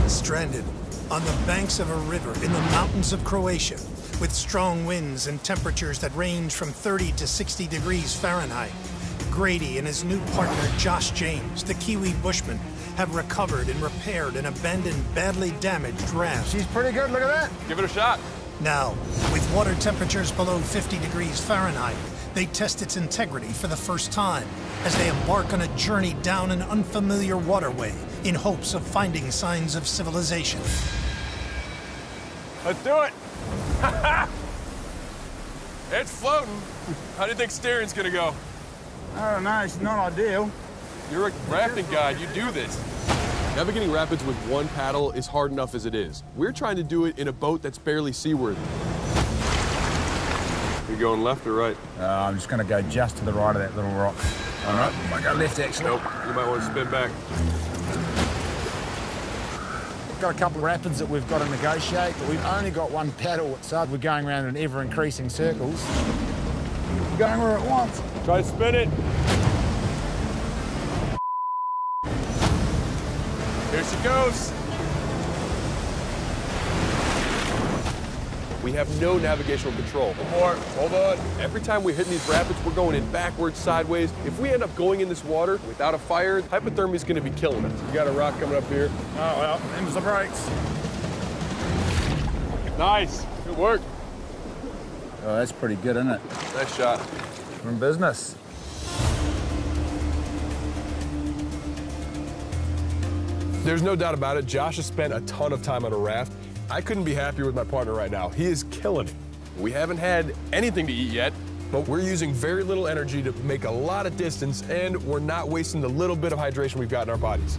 Stranded on the banks of a river in the mountains of Croatia, with strong winds and temperatures that range from 30 to 60 degrees Fahrenheit, Grady and his new partner Josh James, the Kiwi bushman, have recovered and repaired an abandoned, badly damaged raft. She's pretty good, look at that. Give it a shot. Now, with water temperatures below 50 degrees Fahrenheit, they test its integrity for the first time as they embark on a journey down an unfamiliar waterway in hopes of finding signs of civilization. Let's do it. It's floating. How do you think steering's gonna go? I don't know, it's not ideal. You're a rafting guide, you do this. Navigating rapids with one paddle is hard enough as it is. We're trying to do it in a boat that's barely seaworthy. You going left or right? I'm just gonna go just to the right of that little rock. All right. I might go left, actually. Nope, you might want to spin back. We've got a couple of rapids that we've got to negotiate, but we've only got one paddle, so we're going around in ever-increasing circles. We're going where it wants. Try to spin it. Here she goes. We have no navigational control. One more, hold on. Every time we hit these rapids, we're going in backwards, sideways. If we end up going in this water without a fire, hypothermia is gonna be killing us. You got a rock coming up here. Oh, well, them's the brakes. Nice, good work. Oh, that's pretty good, isn't it? Nice shot. We're in business. There's no doubt about it, Josh has spent a ton of time on a raft. I couldn't be happier with my partner right now. He is killing it. We haven't had anything to eat yet, but we're using very little energy to make a lot of distance, and we're not wasting the little bit of hydration we've got in our bodies.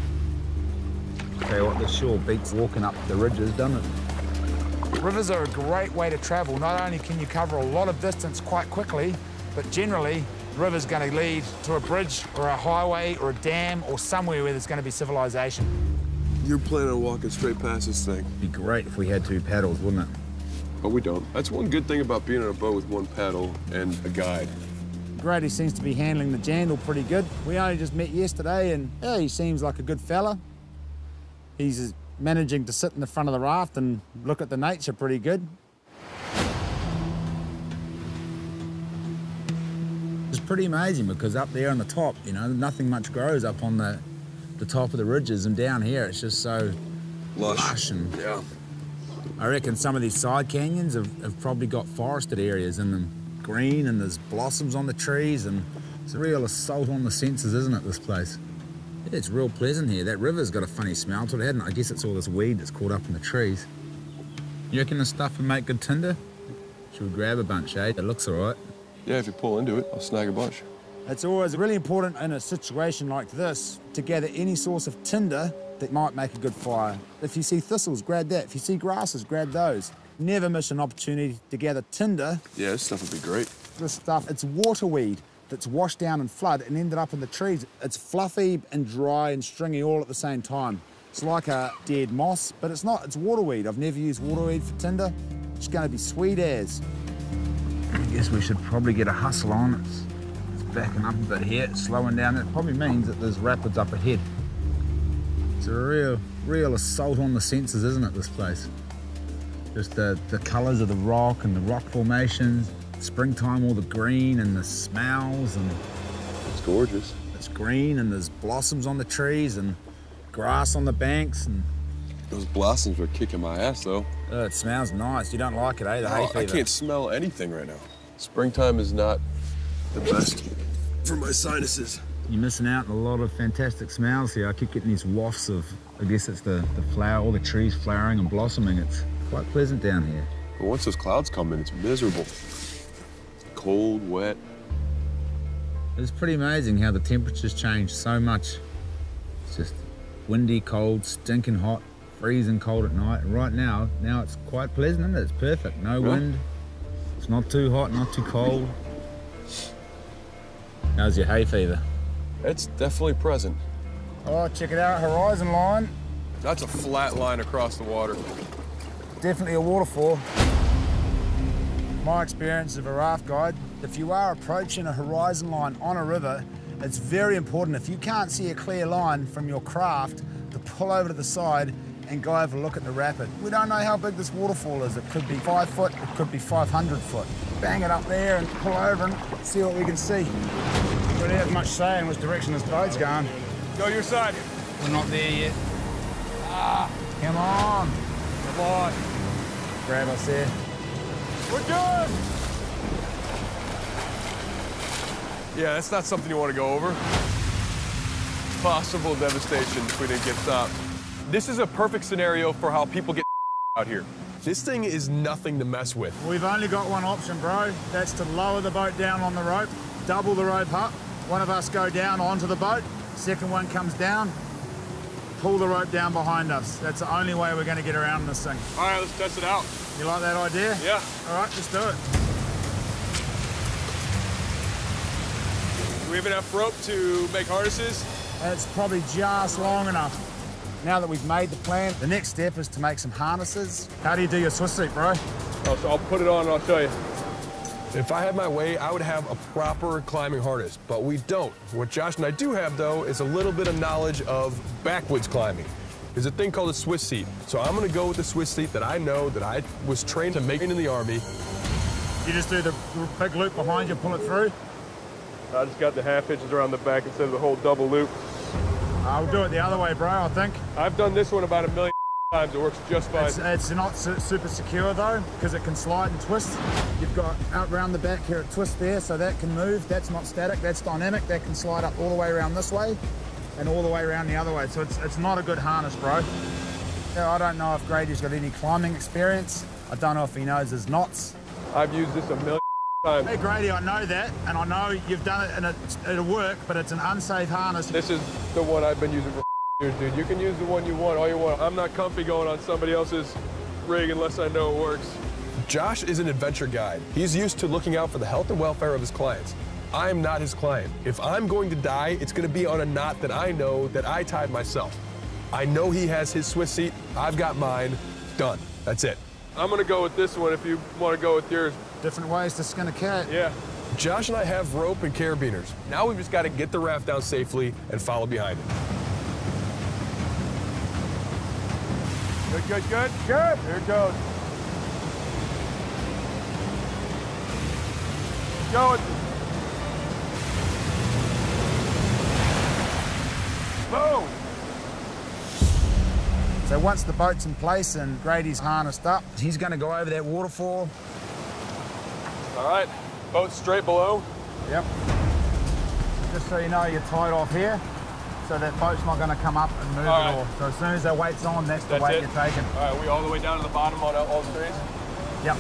Tell you what, this sure beats walking up the ridges, doesn't it? Rivers are a great way to travel. Not only can you cover a lot of distance quite quickly, but generally, the river's going to lead to a bridge or a highway or a dam or somewhere where there's going to be civilization. You're planning on walking straight past this thing. It'd be great if we had two paddles, wouldn't it? But we don't. That's one good thing about being on a boat with one paddle and a guide. Grady seems to be handling the jandal pretty good. We only just met yesterday, and yeah, he seems like a good fella. He's managing to sit in the front of the raft and look at the nature pretty good. It's pretty amazing because up there on the top, you know, nothing much grows up on the top of the ridges, and down here it's just so lush and yeah. I reckon some of these side canyons have probably got forested areas in them, green, and there's blossoms on the trees, and it's a real assault on the senses, isn't it, this place? Yeah, it's real pleasant here. That river's got a funny smell to it, hasn't it? I guess it's all this weed that's caught up in the trees. You reckon this stuff would make good tinder? Should we grab a bunch, eh? It looks all right. Yeah, if you pull into it, I'll snag a bunch. It's always really important in a situation like this to gather any source of tinder that might make a good fire. If you see thistles, grab that. If you see grasses, grab those. Never miss an opportunity to gather tinder. Yeah, this stuff would be great. This stuff, it's waterweed that's washed down in flood and ended up in the trees. It's fluffy and dry and stringy all at the same time. It's like a dead moss, but it's not, it's waterweed. I've never used waterweed for tinder. It's gonna be sweet as. I guess we should probably get a hustle on. It's backing up a bit here, it's slowing down. It probably means that there's rapids up ahead. It's a real assault on the senses, isn't it, this place? Just the colours of the rock and the rock formations, springtime, all the green and the smells, and it's gorgeous. It's green and there's blossoms on the trees and grass on the banks. And those blossoms are kicking my ass, though. It smells nice. You don't like it, eh? The hay fever. I can't smell anything right now. Springtime is not the best for my sinuses. You're missing out on a lot of fantastic smells here. I keep getting these wafts of, I guess it's the flower, all the trees flowering and blossoming. It's quite pleasant down here. But once those clouds come in, it's miserable. Cold, wet. It's pretty amazing how the temperatures change so much. It's just windy, cold, stinking hot, freezing cold at night. And right now it's quite pleasant, isn't it? It's perfect. No wind. It's not too hot, not too cold. How's your hay fever? It's definitely present. Oh, check it out, horizon line. That's a flat line across the water. Definitely a waterfall. My experience of a raft guide, if you are approaching a horizon line on a river, it's very important, if you can't see a clear line from your craft, to pull over to the side and go over and look at the rapid. We don't know how big this waterfall is. It could be 5 foot, it could be 500 foot. Bang it up there and pull over and see what we can see. We don't have much say in which direction this boat's going. Go your side. We're not there yet. Come on. Come on. Grab us there. We're good. Yeah, that's not something you want to go over. Possible devastation if we didn't get stopped. This is a perfect scenario for how people get out here. This thing is nothing to mess with. We've only got one option, bro. That's to lower the boat down on the rope, double the rope up. One of us go down onto the boat, second one comes down, pull the rope down behind us. That's the only way we're going to get around this thing. All right, let's test it out. You like that idea? Yeah. All right, let's do it. Do we have enough rope to make harnesses? It's probably just long enough. Now that we've made the plan, the next step is to make some harnesses. How do you do your Swiss seat, bro? Oh, so I'll put it on and I'll show you. If I had my way, I would have a proper climbing harness, but we don't. What Josh and I do have, though, is a little bit of knowledge of backwoods climbing. There's a thing called a Swiss seat. So I'm gonna go with the Swiss seat that I know that I was trained to make in the Army. You just do the big loop behind you, pull it through? I just got the half hitches around the back instead of the whole double loop. I'll do it the other way, bro, I think. I've done this one about 1 million times. It works just fine. It's not super secure, though, because it can slide and twist. You've got out round the back here, a twist there, so that can move. That's not static, that's dynamic. That can slide up all the way around this way and all the way around the other way. So it's not a good harness, bro. Yeah, I don't know if Grady's got any climbing experience. I don't know if he knows his knots. I've used this 1 million times. Hey, Grady, I know that, and I know you've done it, and it'll work, but it's an unsafe harness. This is the one I've been using for years, dude. You can use the one you want, all you want. I'm not comfy going on somebody else's rig unless I know it works. Josh is an adventure guide. He's used to looking out for the health and welfare of his clients. I am not his client. If I'm going to die, it's going to be on a knot that I know that I tied myself. I know he has his Swiss seat. I've got mine. Done. That's it. I'm going to go with this one if you want to go with yours. Different ways to skin a cat. Yeah. Josh and I have rope and carabiners. Now we've just got to get the raft down safely and follow behind it. Good, good, good. Good. Here it goes. Going. Boom. So once the boat's in place and Grady's harnessed up, he's going to go over that waterfall. All right. Boat straight below. Yep. Just so you know, you're tied off here, so that boat's not going to come up and move at all. So as soon as that weight's on, that's the weight you're taking. All right, we all the way down to the bottom on all straight? Yep.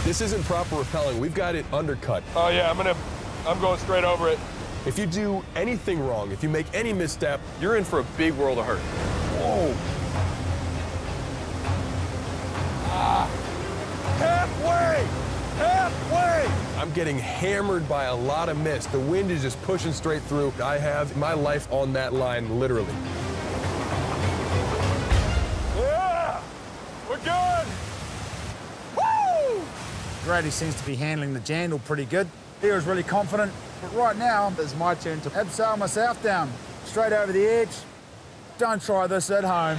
This isn't proper rappelling. We've got it undercut. Oh yeah, I'm going straight over it. If you do anything wrong, if you make any misstep, you're in for a big world of hurt. Whoa. Halfway! Halfway! I'm getting hammered by a lot of mist. The wind is just pushing straight through. I have my life on that line, literally. Yeah! We're good! Woo! Grady seems to be handling the jandal pretty good. He was really confident, but right now it's my turn to abseil myself down, straight over the edge. Don't try this at home.